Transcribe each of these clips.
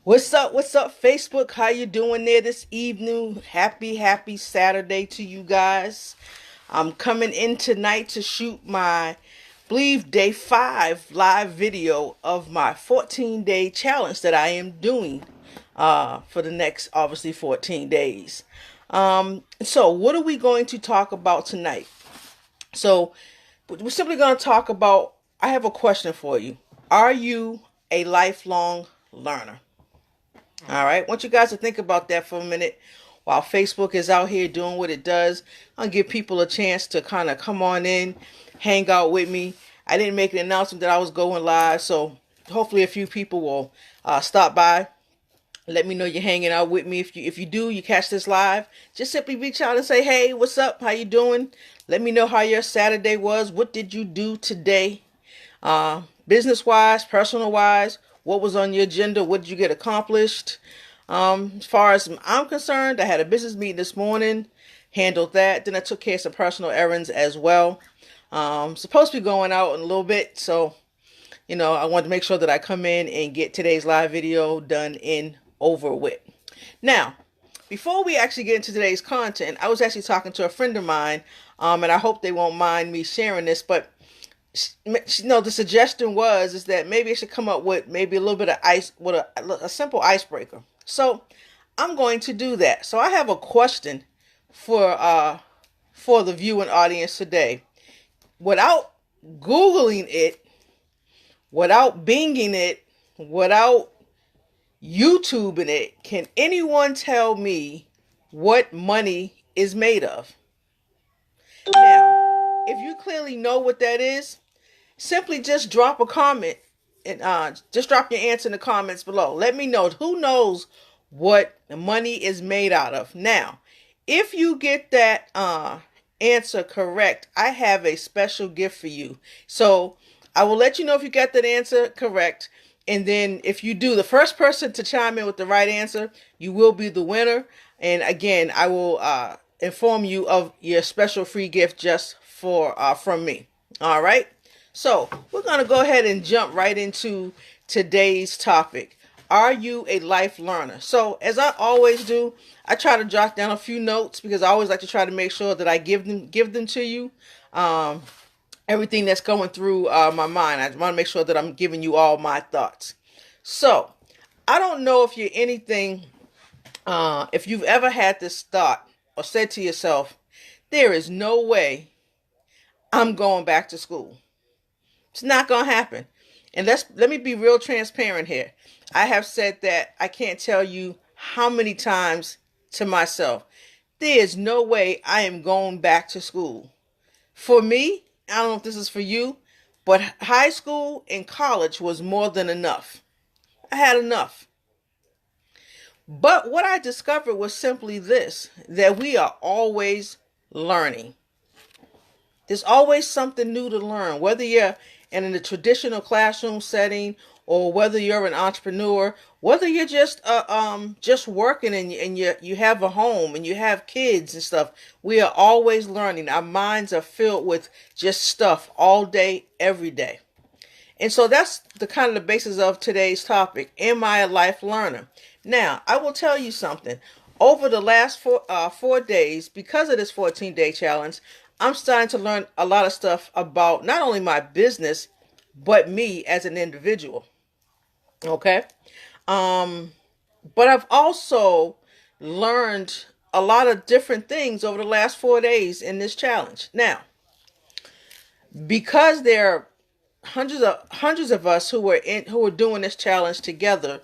What's up? What's up, Facebook? How you doing there this evening? Happy Saturday to you guys. I'm coming in tonight to shoot my, believe, day 5 live video of my 14-day challenge that I am doing for the next, obviously, 14 days. So what are we going to talk about tonight? So we're simply going to talk about, I have a question for you. Are you a lifelong learner? All right. I want you guys to think about that for a minute while Facebook is out here doing what it does. I'll give people a chance to kind of come on in, hang out with me. I didn't make an announcement that I was going live, so hopefully a few people will stop by. Let me know you're hanging out with me. If you do, you catch this live, just simply reach out and say, hey, what's up? How you doing? Let me know how your Saturday was. What did you do today? Business wise, personal wise, what was on your agenda? What did you get accomplished? As far as I'm concerned, I had a business meeting this morning, handled that. Then I took care of some personal errands as well. Supposed to be going out in a little bit, so I wanted to make sure that I come in and get today's live video done and over with. Now, before we actually get into today's content, I was actually talking to a friend of mine, and I hope they won't mind me sharing this, but the suggestion is that maybe I should come up with maybe a little bit of ice with a simple icebreaker. So I'm going to do that. So I have a question for the viewing audience today. Without Googling it, without Binging it, without YouTubing it, can anyone tell me what money is made of? Now, if you clearly know what that is, simply just drop a comment and just drop your answer in the comments below. Let me know who knows what the money is made out of. Now, if you get that answer correct, I have a special gift for you. So I will let you know if you got that answer correct. And then if you do, the first person to chime in with the right answer, you will be the winner. And again, I will inform you of your special free gift just for from me. All right. So we're going to go ahead and jump right into today's topic. Are you a life learner? So as I always do, I try to jot down a few notes because I always like to try to make sure that I give them to you. Everything that's going through my mind. I want to make sure that I'm giving you all my thoughts. So I don't know if you're anything, if you've ever had this thought or said to yourself, there is no way I'm going back to school. It's not going to happen. And let me be real transparent here. I have said that I can't tell you how many times to myself, there is no way I am going back to school. For me, I don't know if this is for you, but high school and college was more than enough. I had enough. But what I discovered was simply this, that we are always learning. There's always something new to learn, whether you're in a traditional classroom setting or whether you're an entrepreneur, whether you're just working and you have a home and you have kids and stuff. We are always learning. Our minds are filled with just stuff all day, every day. And so that's the kind of the basis of today's topic. Am I a life learner? Now, I will tell you something. Over the last 4 days, because of this 14-day challenge, I'm starting to learn a lot of stuff about not only my business, but me as an individual. Okay. But I've also learned a lot of different things over the last 4 days in this challenge. Now, because there are hundreds of us who are doing this challenge together,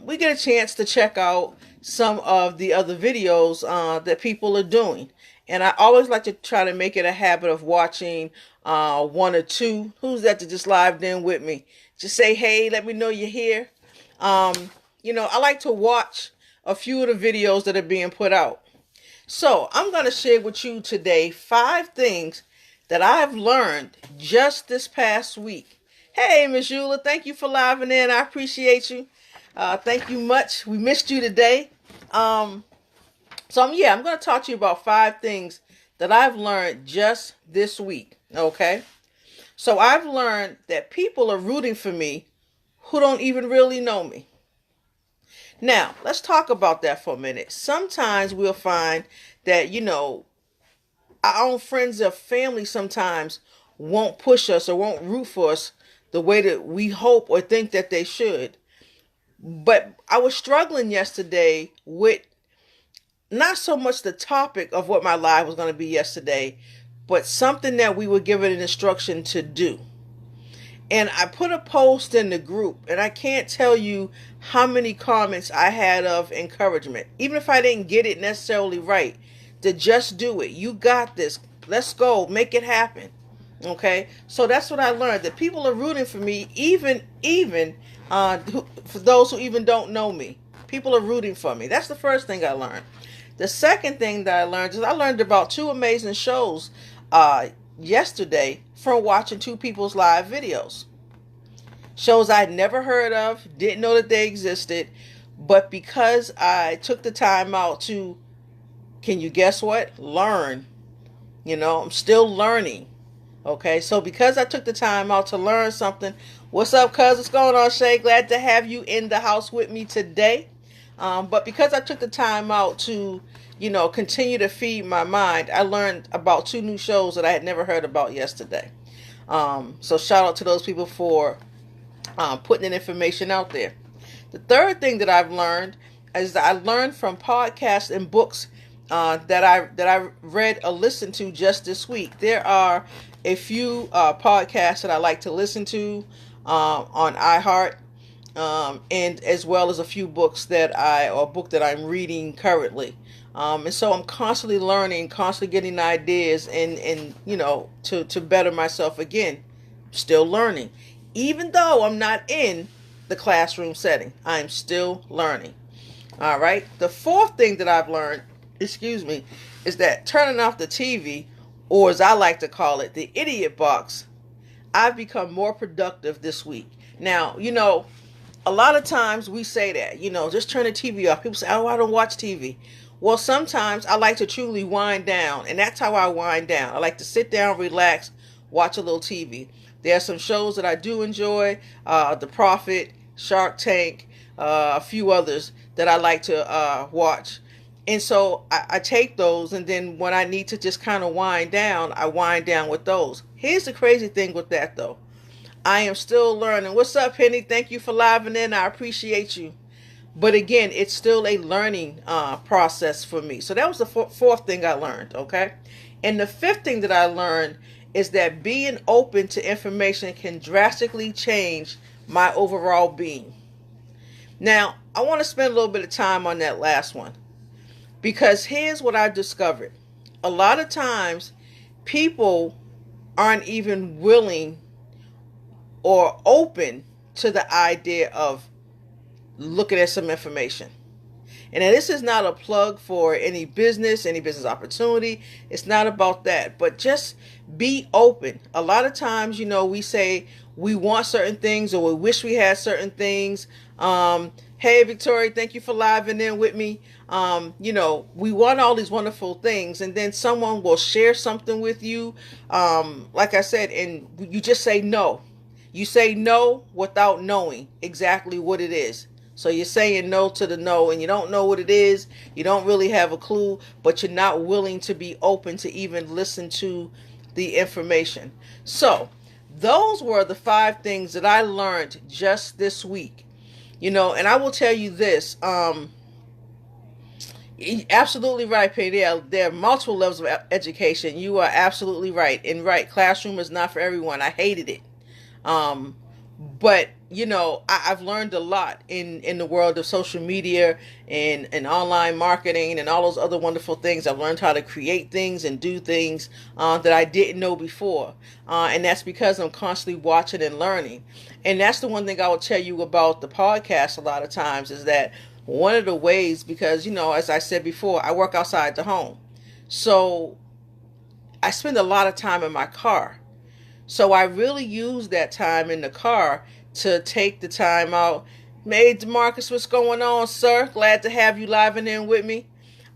we get a chance to check out some of the other videos that people are doing. And I always like to try to make it a habit of watching one or two. Who's that just lived in with me? Just say, hey, let me know you're here. I like to watch a few of the videos that are being put out. So I'm going to share with you today 5 things that I've learned just this past week. Hey, Miss Eula, thank you for living in. I appreciate you. Thank you much. We missed you today. I'm going to talk to you about 5 things that I've learned just this week. Okay. So I've learned that people are rooting for me who don't even really know me. Now, let's talk about that for a minute. Sometimes we'll find that, our own friends or family sometimes won't push us or won't root for us the way that we hope or think that they should. But I was struggling yesterday with not so much the topic of what my live was going to be yesterday, but something that we were given an instruction to do. And I put a post in the group, and I can't tell you how many comments I had of encouragement, even if I didn't get it necessarily right, to just do it. You got this. Let's go. Make it happen. Okay? So that's what I learned, that people are rooting for me, even for those who even don't know me. People are rooting for me. That's the first thing I learned. The second thing that I learned is I learned about two amazing shows yesterday from watching two people's live videos. Shows I'd never heard of, didn't know that they existed, but because I took the time out to, can you guess what? Learn. I'm still learning. Okay, so because I took the time out to learn something, what's up, cuz? What's going on, Shay? Glad to have you in the house with me today. But because I took the time out to, continue to feed my mind, I learned about two new shows that I had never heard about yesterday. So shout out to those people for putting that information out there. The third thing that I've learned is that I learned from podcasts and books that I read or listened to just this week. There are a few podcasts that I like to listen to on iHeart. And as well as a few books that I'm reading currently. And so I'm constantly learning, constantly getting ideas and to better myself again. Still learning. Even though I'm not in the classroom setting, I'm still learning. All right. The fourth thing that I've learned, is that turning off the TV, or as I like to call it, the idiot box, I've become more productive this week. Now, a lot of times we say that, just turn the TV off. People say, oh, I don't watch TV. Well, sometimes I like to truly wind down, and that's how I wind down. I like to sit down, relax, watch a little TV. There are some shows that I do enjoy, The Prophet, Shark Tank, a few others that I like to watch. And so I take those, and then when I need to just kind of wind down, I wind down with those. Here's the crazy thing with that, though. I am still learning. What's up, Penny? Thank you for living in. I appreciate you. But again, it's still a learning process for me. So that was the fourth thing I learned, okay? And the fifth thing that I learned is that being open to information can drastically change my overall being. Now, I want to spend a little bit of time on that last one, because here's what I discovered. A lot of times, people aren't even willing or open to the idea of looking at some information. And this is not a plug for any business opportunity. It's not about that, but just be open. A lot of times, we say we want certain things or we wish we had certain things. Hey, Victoria, thank you for living in with me. We want all these wonderful things, and then someone will share something with you, like I said, and you just say no. You say no without knowing exactly what it is. So you're saying no to the no, and you don't know what it is. You don't really have a clue, but you're not willing to be open to even listen to the information. So those were the 5 things that I learned just this week. And I will tell you this, absolutely right, Penny. There are multiple levels of education. You are absolutely right. And right, classroom is not for everyone. I hated it. But I've learned a lot in the world of social media and online marketing and all those other wonderful things. I've learned how to create things and do things that I didn't know before. And that's because I'm constantly watching and learning. And that's the one thing I will tell you about the podcast a lot of times, is that one of the ways, because, as I said before, I work outside the home. So I spend a lot of time in my car. So I really use that time in the car to take the time out. Hey, DeMarcus, what's going on, sir? Glad to have you live in with me.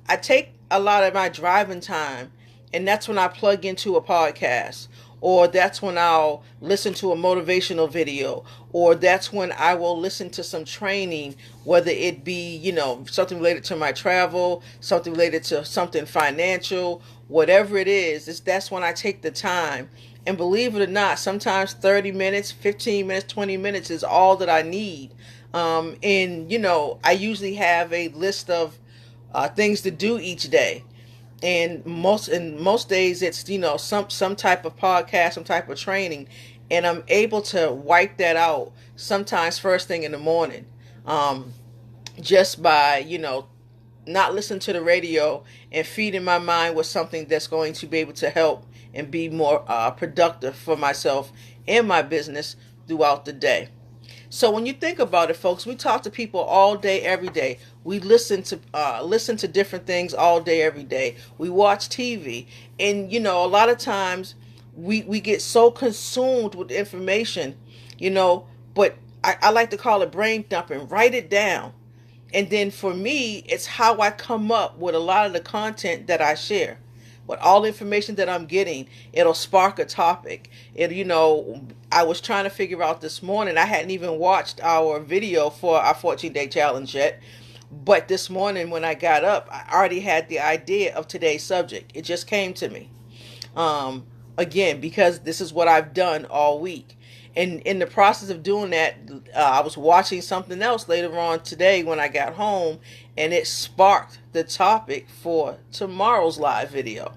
I take a lot of my driving time, and that's when I plug into a podcast. or that's when I'll listen to a motivational video, or that's when I will listen to some training, whether it be, something related to my travel, something related to something financial, whatever it is, that's when I take the time. And believe it or not, sometimes 30 minutes, 15 minutes, 20 minutes is all that I need. And I usually have a list of things to do each day. And most days it's some type of podcast, some type of training, and I'm able to wipe that out sometimes first thing in the morning, just by not listening to the radio and feeding my mind with something that's going to be able to help and be more productive for myself and my business throughout the day. So when you think about it, folks, we talk to people all day, every day. We listen to different things all day, every day. We watch TV, and a lot of times we get so consumed with information, But I like to call it brain dumping. Write it down, and then for me, it's how I come up with a lot of the content that I share. With all the information that I'm getting, it'll spark a topic. I was trying to figure out this morning, I hadn't even watched our video for our 14-day challenge yet. But this morning when I got up, I already had the idea of today's subject. It just came to me. Again, because this is what I've done all week. And in the process of doing that, I was watching something else later on today when I got home, and it sparked the topic for tomorrow's live video.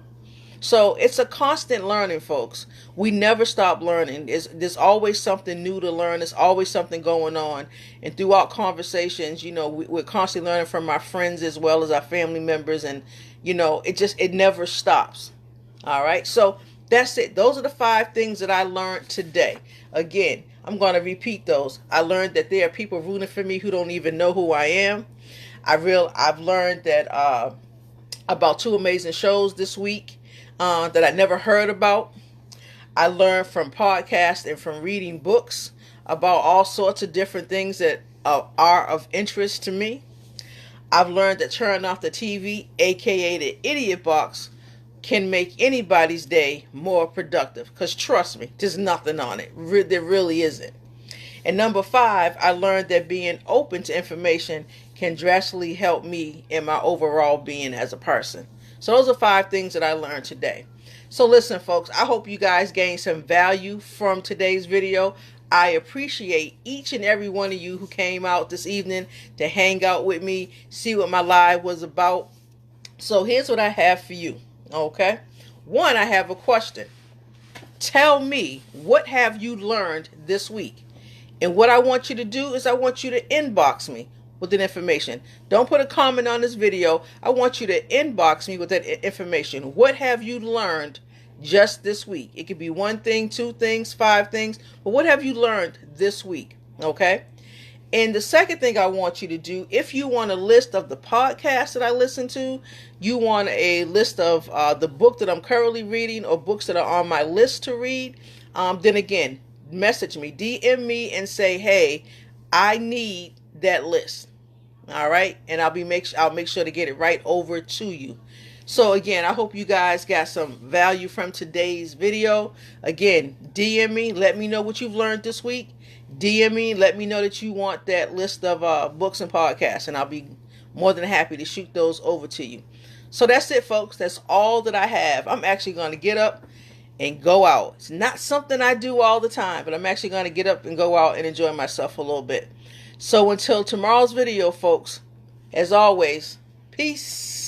So it's a constant learning, folks. We never stop learning. There's always something new to learn. There's always something going on. And throughout conversations, we're constantly learning from our friends as well as our family members. And, it never stops. All right. So that's it. Those are the 5 things that I learned today. Again, I'm going to repeat those. I learned that there are people rooting for me who don't even know who I am. I've learned that about 2 amazing shows this week that I never heard about. I learned from podcasts and from reading books about all sorts of different things that are of interest to me. I've learned that turning off the TV, aka the idiot box, can make anybody's day more productive. Because trust me, there's nothing on it. There really isn't. And number 5, I learned that being open to information can drastically help me in my overall being as a person. So those are 5 things that I learned today. So listen, folks, I hope you guys gained some value from today's video. I appreciate each and every one of you who came out this evening to hang out with me, see what my live was about. So here's what I have for you, okay? 1, I have a question. Tell me, what have you learned this week? And what I want you to do is I want you to inbox me with that information. Don't put a comment on this video. I want you to inbox me with that information. What have you learned just this week? It could be 1 thing, 2 things, 5 things, but what have you learned this week? Okay. And the second thing I want you to do, if you want a list of the podcasts that I listen to, you want a list of the book that I'm currently reading or books that are on my list to read, then again, message me, DM me and say, hey, I need that list. All right. And I'll make sure to get it right over to you. So again, I hope you guys got some value from today's video. Again, DM me, let me know what you've learned this week. DM me, let me know that you want that list of books and podcasts, and I'll be more than happy to shoot those over to you. So that's it, folks. That's all that I have. I'm actually going to get up and go out. It's not something I do all the time, but I'm actually going to get up and go out and enjoy myself a little bit. So until tomorrow's video, folks, as always, peace.